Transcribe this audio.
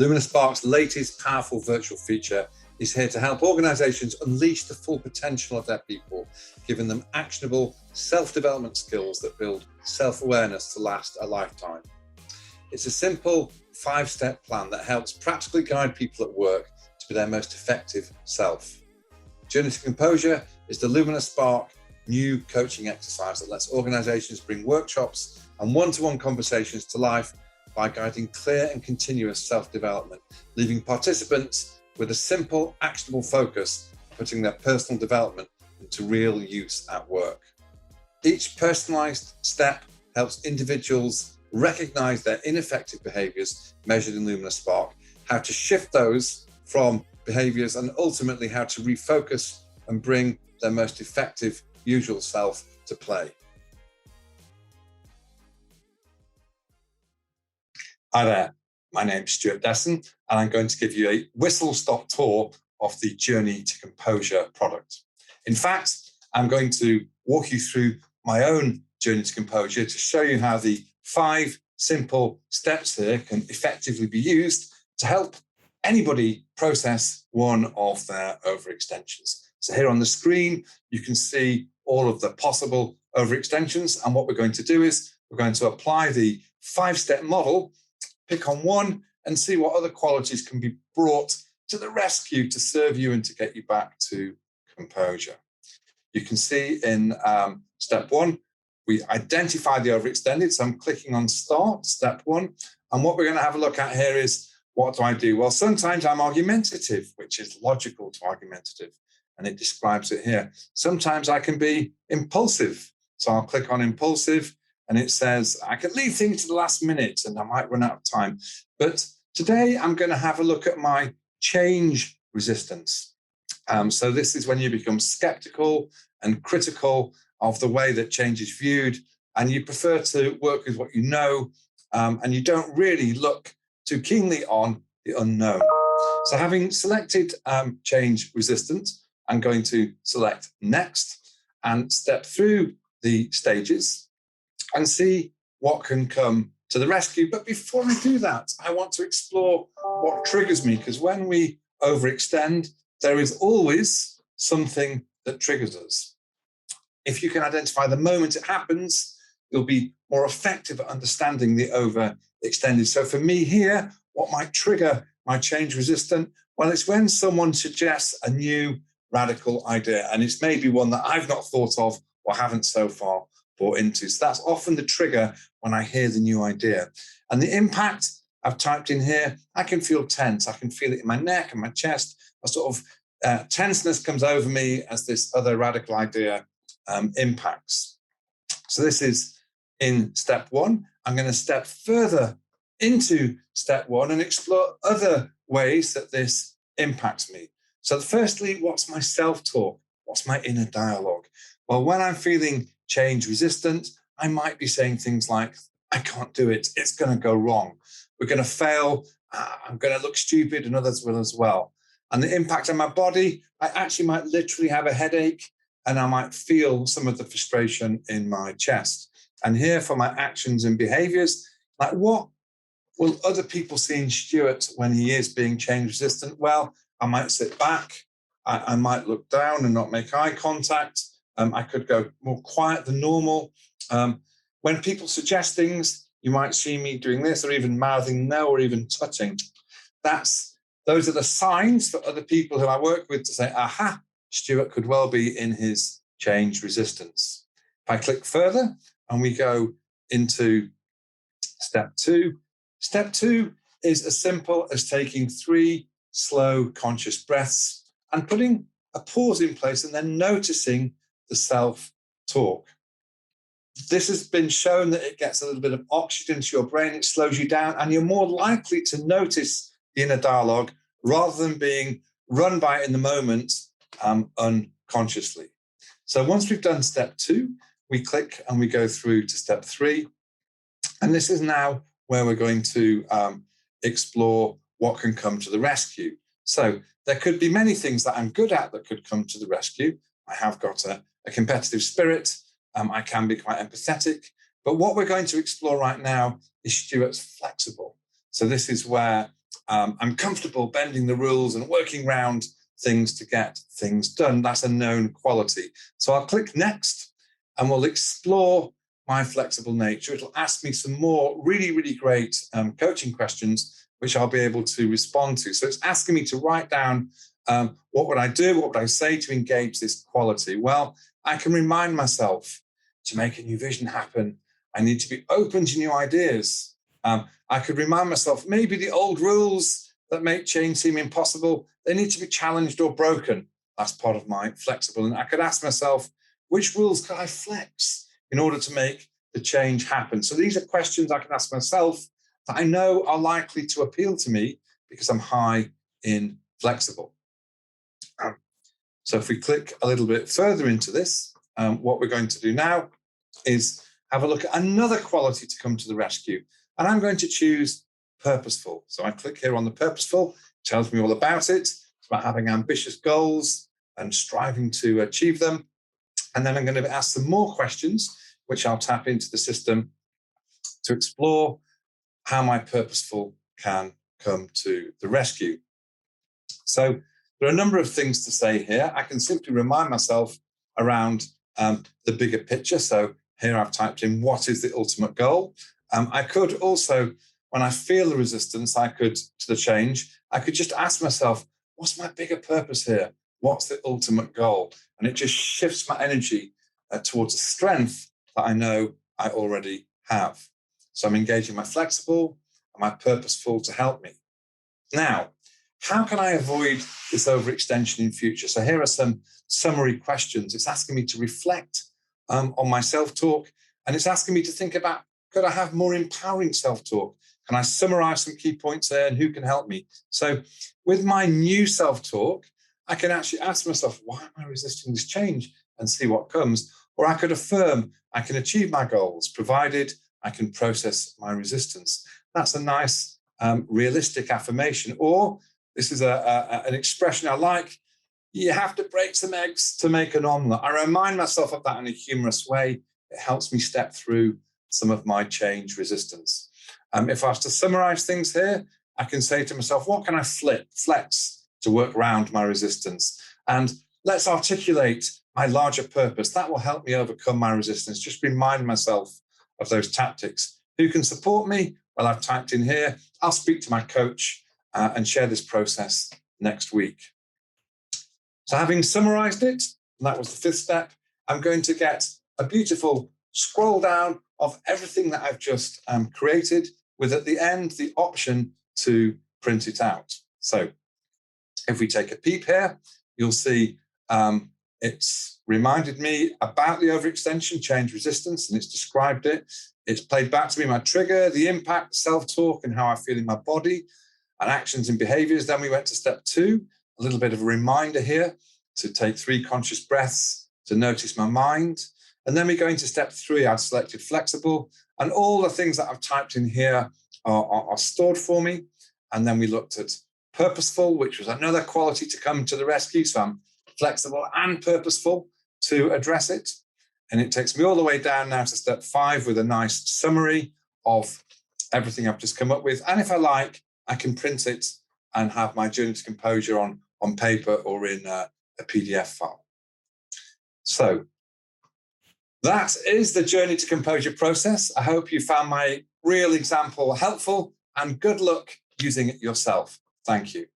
Lumina Spark's latest powerful virtual feature is here to help organizations unleash the full potential of their people, giving them actionable self-development skills that build self-awareness to last a lifetime. It's a simple 5-step plan that helps practically guide people at work to be their most effective self. Journey to Composure is the Lumina Spark new coaching exercise that lets organizations bring workshops and one-to-one conversations to life by guiding clear and continuous self-development, leaving participants with a simple, actionable focus, putting their personal development into real use at work. Each personalized step helps individuals recognize their ineffective behaviors measured in Lumina Spark, how to shift those from behaviors, and ultimately how to refocus and bring their most effective usual self to play. Hi there, my name's Stuart Desson, and I'm going to give you a whistle-stop tour of the Journey to Composure product. In fact, I'm going to walk you through my own Journey to Composure to show you how the 5 simple steps here can effectively be used to help anybody process one of their overextensions. So here on the screen, you can see all of the possible overextensions, and what we're going to do is we're going to apply the 5-step model, pick on one, and see what other qualities can be brought to the rescue to serve you and to get you back to composure. You can see in step 1, we identify the overextended. So I'm clicking on start, step 1. And what we're going to have a look at here is, what do I do? Well, sometimes I'm argumentative, which is logical to argumentative, and it describes it here. Sometimes I can be impulsive. So I'll click on impulsive, and it says I can leave things to the last minute and I might run out of time. But today I'm going to have a look at my change resistance. So this is when you become skeptical and critical of the way that change is viewed, and you prefer to work with what you know, and you don't really look too keenly on the unknown. So having selected change resistant, I'm going to select next and step through the stages and see what can come to the rescue. But before I do that, I want to explore what triggers me, because when we overextend, there is always something that triggers us. If you can identify the moment it happens, you'll be more effective at understanding the overextended. So for me here, what might trigger my change resistant? Well, it's when someone suggests a new radical idea, and it's maybe one that I've not thought of or haven't so far bought into. So that's often the trigger when I hear the new idea. And the impact I've typed in here, I can feel tense. I can feel it in my neck and my chest. A sort of tenseness comes over me as this other radical idea impacts. So this is in step 1. I'm going to step further into step 1 and explore other ways that this impacts me. So firstly, what's my self-talk? What's my inner dialogue? Well, when I'm feeling change resistant, I might be saying things like, I can't do it. It's going to go wrong. We're going to fail. I'm going to look stupid, and others will as well. And the impact on my body, I actually might literally have a headache, and I might feel some of the frustration in my chest. And here for my actions and behaviors, like what will other people see in Stuart when he is being change resistant? Well, I might sit back. I might look down and not make eye contact. I could go more quiet than normal. When people suggest things, you might see me doing this, or even mouthing no, or even touching. Those are the signs for other people who I work with to say, aha, Stuart could well be in his change resistance. If I click further and we go into step 2, step 2 is as simple as taking 3 slow, conscious breaths and putting a pause in place and then noticing the self-talk. This has been shown that it gets a little bit of oxygen to your brain, it slows you down, and you're more likely to notice the inner dialogue rather than being run by it in the moment unconsciously. So once we've done step 2, we click and we go through to step 3. And this is now where we're going to explore what can come to the rescue. So there could be many things that I'm good at that could come to the rescue. I have got a competitive spirit. I can be quite empathetic. But what we're going to explore right now is Stuart's flexible. So this is where I'm comfortable bending the rules and working around things to get things done. That's a known quality. So I'll click next and we'll explore my flexible nature. It'll ask me some more really great coaching questions, which I'll be able to respond to. So it's asking me to write down what would I do, what would I say to engage this quality? Well, I can remind myself to make a new vision happen, I need to be open to new ideas. I could remind myself maybe the old rules that make change seem impossible, they need to be challenged or broken. That's part of my flexible. And I could ask myself, which rules could I flex in order to make the change happen? So these are questions I can ask myself that I know are likely to appeal to me because I'm high in flexible. So if we click a little bit further into this, what we're going to do now is have a look at another quality to come to the rescue. And I'm going to choose purposeful. So I click here on the purposeful, tells me all about it. It's about having ambitious goals and striving to achieve them. And then I'm going to ask some more questions, which I'll tap into the system to explore how my purposeful can come to the rescue. So there are a number of things to say here. I can simply remind myself around the bigger picture. So here I've typed in, what is the ultimate goal? I could also, when I feel the resistance, to the change, I could just ask myself, what's my bigger purpose here? What's the ultimate goal? And it just shifts my energy towards a strength that I know I already have. So I'm engaging my flexible and my purposeful to help me. Now, how can I avoid this overextension in future? So here are some summary questions. It's asking me to reflect on my self-talk, and it's asking me to think about, could I have more empowering self-talk? Can I summarize some key points there, and who can help me? So with my new self-talk, I can actually ask myself, why am I resisting this change, and see what comes? Or I could affirm, I can achieve my goals, provided I can process my resistance. That's a nice, realistic affirmation. Or this is an expression I like, you have to break some eggs to make an omelette. I remind myself of that in a humorous way. It helps me step through some of my change resistance. If I was to summarize things here, I can say to myself, what can I flex to work around my resistance? And let's articulate my larger purpose. That will help me overcome my resistance. Just remind myself of those tactics. Who can support me? Well, I've typed in here, I'll speak to my coach and share this process next week. So having summarized it, and that was the fifth step, I'm going to get a beautiful scroll down of everything that I've just created, with at the end the option to print it out. So if we take a peep here, you'll see it's reminded me about the overextension, change resistance, and it's described it. It's played back to me my trigger, the impact, self-talk, and how I feel in my body, and actions and behaviors. Then we went to step 2, a little bit of a reminder here to take 3 conscious breaths, to notice my mind. And then we go into step 3, I've selected flexible, and all the things that I've typed in here are stored for me. And then we looked at purposeful, which was another quality to come to the rescue. So I'm flexible and purposeful to address it. And it takes me all the way down now to step 5 with a nice summary of everything I've just come up with. And if I like, I can print it and have my journey to composure on paper or in a PDF file. So that is the journey to composure process. I hope you found my real example helpful, and good luck using it yourself. Thank you.